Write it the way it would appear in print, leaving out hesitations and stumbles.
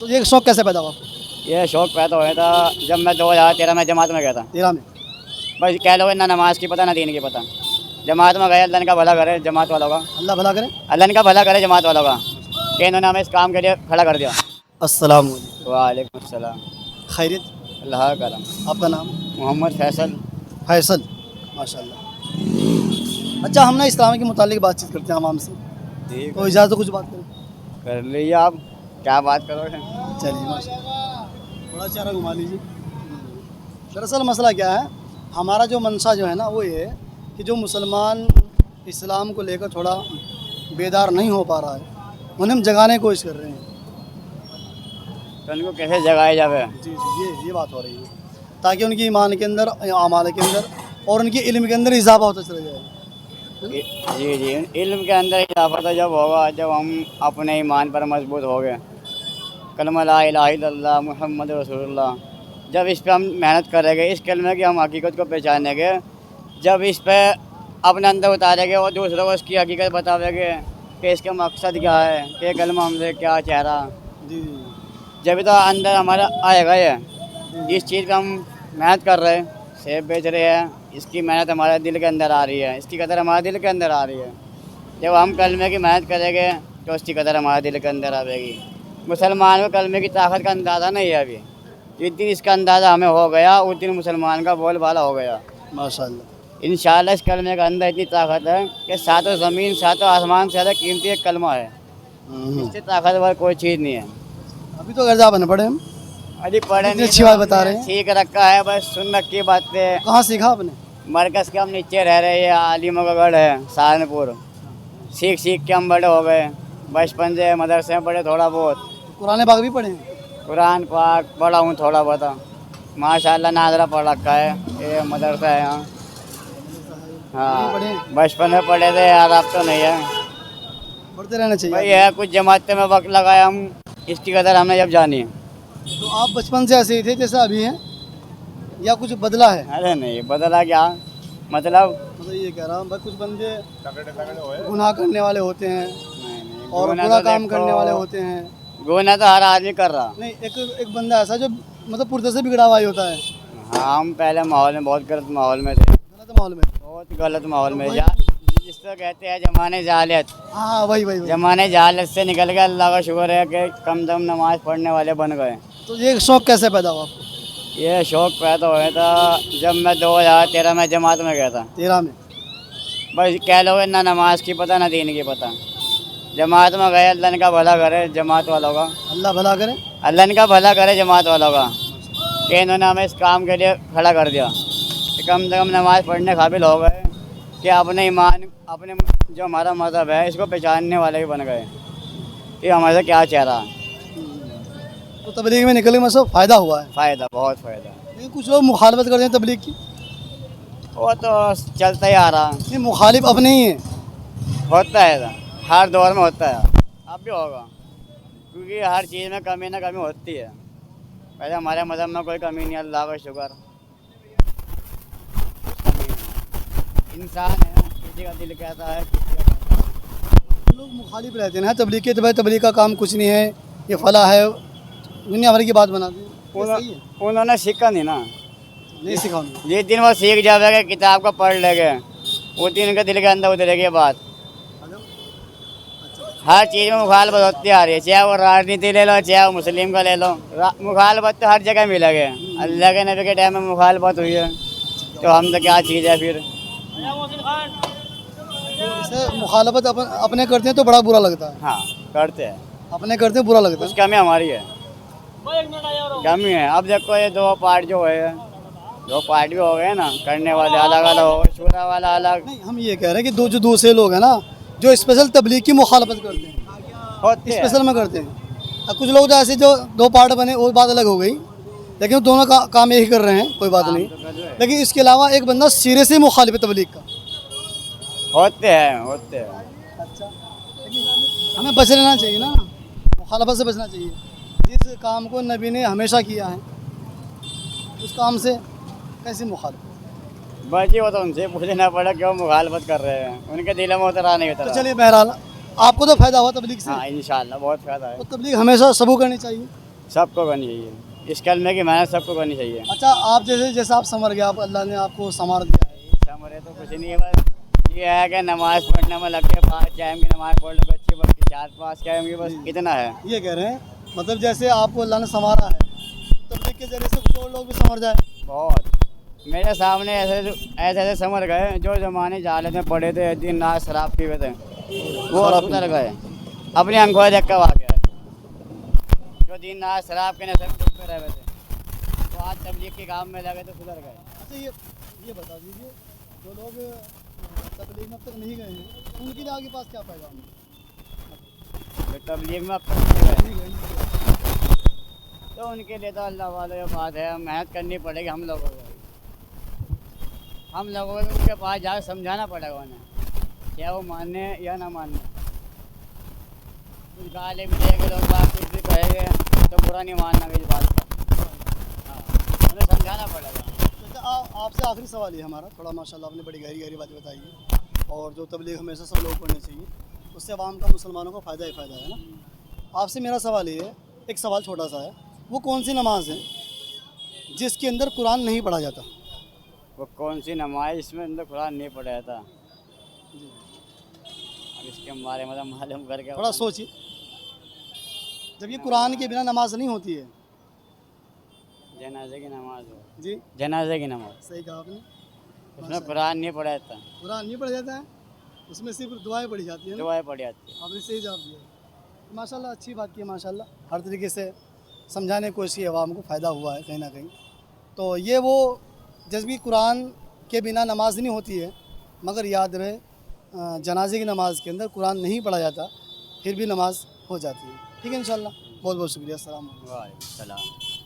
तो ये शौक कैसे पैदा हुआ आपको? ये शौक पैदा हुआ था जब मैं 2013 में जमात में गया था। 13 में। बस कह लो ना नमाज की पता ना दीन की पता। जमात में गए, अल्लाह ने का भला करे जमात वालों का, अल्लाह भला करे। अल्लाह ने का भला करे जमात वालों का, कि इन्होंने हमें इस काम के लिए खड़ा कर दिया। अस्सलाम वालेकुम। वालेकुम अस्सलाम। खैरियत? अल्लाह का करम। आपका नाम? मोहम्मद फैसल। फैसल। माशाल्लाह। अच्छा, हम ना इस्लाम के मुतालिक बातचीत करते हैं आवाम से, ठीक तो इजाज़त कुछ बात करें? कर लीजिए, आप क्या बात करोगे? चलिए माशाल्लाह, थोड़ा चेहरा घुमा लीजिए। दरअसल मसला क्या है, हमारा जो मंशा जो है ना वो ये है कि जो मुसलमान इस्लाम को लेकर थोड़ा बेदार नहीं हो पा रहा है, उन्हें हम जगाने की कोशिश कर रहे हैं। तो उनको कैसे जगाए जावे? जी जी, ये बात हो रही है, ताकि उनकी ईमान के अंदर, अमाल के अंदर और उनके इल्म के अंदर इजाफा होता चला जाए। जी जी, इल्म के अंदर इजाफा तो जब होगा जब हम अपने ईमान पर मजबूत हो गए, कलमा ला इलाहा इल्लल्लाह मुहम्मद रसूलुल्लाह, जब इस पे हम मेहनत करेंगे, इस कलमे की हम हकीकत को पहचानेंगे, जब इस पे अपने अंदर उतारेंगे और दूसरों को इसकी हकीकत बतावेंगे कि इसका मकसद क्या है, कि ये कलमा हमसे क्या चाह रहा, जी जब तो अंदर हमारा आएगा ये। जिस चीज़ पे हम मेहनत कर रहे हैं, सेब बेच रहे हैं, इसकी मेहनत हमारे दिल के अंदर आ रही है, इसकी कदर हमारे दिल के अंदर आ रही है। जब हम कलमे की मेहनत करेंगे तो उसकी कदर हमारे दिल के अंदर आएगी। मुसलमान को कलमे की ताकत का अंदाज़ा नहीं है अभी। जिस दिन इसका अंदाज़ा हमें हो गया उस दिन मुसलमान का बोलबाला हो गया माशाल्लाह। इंशाअल्लाह। इस कलमे के अंदर इतनी ताकत है कि सातों ज़मीन सातों आसमान से ज़्यादा कीमती एक कलमा है। इससे ताकतवर कोई चीज़ नहीं है। अभी तो गर्जा बने पड़े हम, अभी पढ़े इतनी अच्छी बात बता रहे हैं। सीख रखा है, बस सुन रखी बातें। कहाँ सीखा आपने? मरकज़ के हम नीचे रह रहे हैं, आलिमों का गढ़ है सहारनपुर। सीख सीख के हम बड़े हो गए, बचपन से मदरसे में पढ़े थोड़ा बहुत। कुरान पाक भी पढ़े हैं? कुरान पाक पढ़ा हूँ थोड़ा बहुत, माशाल्लाह नाजरा पढ़ रखा है, ये मदरसा है यहाँ। हाँ, बचपन में पढ़े थे यार, अब तो नहीं है। पढ़ते रहना चाहिए भाई है, कुछ जमाते में वक्त लगाया हम, इसकी कदर हमने जब जानी। तो आप बचपन से ऐसे ही थे जैसा अभी हैं, या कुछ बदला है? अरे नहीं बदला, क्या मतलब? मतलब ये कह रहा हूँ भाई, कुछ बंदे गुनाह करने वाले होते हैं और गुनाह बुरा तो काम देखो, करने वाले होते हैं। गुनाह तो हर आदमी कर रहा। नहीं, एक बंदा ऐसा जो मतलब पुर्जे से बिगड़ा हुआ ही होता है। हाँ, हम पहले माहौल में बहुत गलत माहौल में थे, गलत माहौल में। बहुत गलत माहौल में जिसको कहते हैं जमाने जहालियत। हाँ वही। जमाने जहालियत से निकल गए, अल्लाह का शुक्र है कि कम दम नमाज पढ़ने वाले बन गए। तो ये शौक कैसे पैदा हुआ आपको? ये शौक पैदा हुआ था जब मैं 2013 में जमात में गया था। 13 में। बस कह लो ना नमाज की पता ना दीन की पता। जमात में गए, अल्लाह ने का भला करे जमात वालों का, अल्लाह भला करे। अल्लाह ने का भला करे जमात वालों का, कि इन्होंने हमें इस काम के लिए खड़ा कर दिया कि कम से कम नमाज पढ़ने काबिल हो गए, कि अपने ईमान, अपने जो हमारा मज़हब है इसको पहचानने वाले भी बन गए कि हमारे से क्या चाह रहा। तो तबलीग में निकलने में सब फ़ायदा हुआ है? फ़ायदा, बहुत फ़ायदा। लेकिन कुछ लोग मुखालफत करते हैं तबलीग की। वो तो चलता ही आ रहा। नहीं, मुखालिफ अपने ही है। होता है, हर दौर में होता है, अब भी होगा, क्योंकि हर चीज़ में कमी ना कमी होती है। पहले हमारे मज़हब में कोई कमी नहीं, अल्लाह का शुक्र। इंसान है, किसी का दिल कहता है, किसी का लोग मुखालिफ रहते हैं ना तबलीग के, तो भाई तबलीग का काम कुछ नहीं है, ये फला है, दुनिया भर की बात बनाते हैं। उन्होंने सीखा नहीं ना। नहीं सिखाऊंगा। जिस दिन वो सीख जाएगा, किताब को पढ़ लेंगे, उस दिन उनके दिल के अंदर उतरेगी बात। हर चीज़ में मुखालफत होती आ रही है, चाहे वो राजनीति ले लो, चाहे वो मुस्लिम का ले लो, मुखालफत तो हर जगह मिलेगी। अल्लाह के नबी के टाइम में मुखालफत हुई है, तो हम तो क्या चीज़ है फिर। मुखालफत अपने करते हैं तो बड़ा बुरा लगता है। हाँ, करते हैं, अपने करते हैं बुरा लगता है। कुछ कमी हमारी है, कमी है। अब देखो ये दो पार्ट जो है, दो पार्ट भी हो गए ना, करने वाले अलग अलग हो गए, शूरा वाला अलग। नहीं, हम ये कह रहे हैं कि जो दूसरे लोग हैं ना, जो स्पेशल तबलीग की मुखालफत करते हैं, स्पेशल में करते हैं। अब कुछ लोग तो ऐसे जो दो पार्ट बने, वो बात अलग हो गई, लेकिन दोनों का काम एक ही कर रहे हैं, कोई बात नहीं। लेकिन इसके अलावा एक बंदा सिरे से मुखालिफ है तबलीग का। होते हैं। अच्छा, हमें बच रहना चाहिए ना, मुखालफत से बचना चाहिए। जिस काम को नबी ने हमेशा किया है, उस काम से कैसे मुखालफत? बाकी वो तो उनसे पूछना पड़ा क्यों मुखालफत कर रहे हैं, उनके दिल में उतरा नहीं तो उतरा। चलिए, बहरहाल आपको तो फ़ायदा हुआ तबलीग से। हाँ, इंशाल्लाह बहुत फ़ायदा है। तो तबलीग हमेशा सबको करनी चाहिए। सबको करनी चाहिए, इस कलमे की मेहनत सबको करनी चाहिए। अच्छा, आप जैसे जैसे आप संवर गए, आप अल्लाह ने आपको संवार दिया है। समरे तो कुछ नहीं है, बस ये है कि नमाज़ पढ़ने में लग के 5 टाइम की नमाज़ पढ़ लो अच्छी बल्कि 4-5 टाइम की, बस इतना है। ये कह रहे हैं मतलब जैसे आपको अल्लाह ने संवारा है, तबलीग के जरिए से कुछ और लोग भी संवर जाए। बहुत मेरे सामने ऐसे समझ गए जो जमाने जाले में पड़े थे, दिन रात शराब पीते थे, वो शराब सुधर गए। अपनी आंखों देख कर वाक़या है, जो दिन रात शराब के नशे में डूबते रहे थे, वो आज तबलीग के काम में लगे तो सुधर गए। अच्छा, ये बता दीजिए, जो लोग तबलीग में अब तक नहीं गए हैं, उनके लिए आगे पास क्या पैगाम है? जो तबलीग में अब तक नहीं गए, नहीं गए। तो उनके लिए तो अल्लाह वाले ये बात है, मेहनत करनी पड़ेगी हम लोगों को उनके पास जाकर समझाना पड़ेगा उन्हें, क्या वो मानने या ना मानने। कुछ गाली भी देंगे लोग, बात कुछ भी कहेंगे तो बुरा नहीं मानना मेरी बात का। हाँ, उन्हें समझाना पड़ेगा। अच्छा, आपसे आखिरी सवाल ये हमारा, थोड़ा माशाल्लाह आपने बड़ी गहरी गहरी बातें बताई है, और जो तबलीग हमेशा सब लोग पढ़नी चाहिए, उससे आवाम का, मुसलमानों को फ़ायदा ही फ़ायदा है ना। आपसे मेरा सवाल ये है, एक सवाल छोटा सा है, वो कौन सी नमाज है जिसके अंदर कुरान नहीं पढ़ा जाता? वो कौन सी नमाज इसमें अंदर कुरान नहीं पढ़ा जाता? अब इसके बारे में मालूम करके थोड़ा सोचिए, जब ये कुरान के बिना नमाज नहीं होती है। जनाजे की नमाज हो जी, जनाजे की नमाज, सही कहा आपने। उसमें कुरान नहीं पढ़ा जाता, कुरान नहीं पढ़ा जाता है, उसमें सिर्फ दुआएं पढ़ी जाती हैं ना। दुआएं पढ़ी जाती है। आपने सही जवाब दिया। माशाल्लाह, अच्छी बात की है माशाल्लाह, हर तरीके से समझाने की कोशिश की, आवाम को फ़ायदा हुआ है कहीं ना कहीं। तो ये वो जज्बी कुरान के बिना नमाज नहीं होती है, मगर याद रहे जनाजे की नमाज़ के अंदर कुरान नहीं पढ़ा जाता, फिर भी नमाज हो जाती है। ठीक है, इंशाल्लाह। बहुत बहुत शुक्रिया। अस्सलाम वालेकुम। वालेकुम सलाम।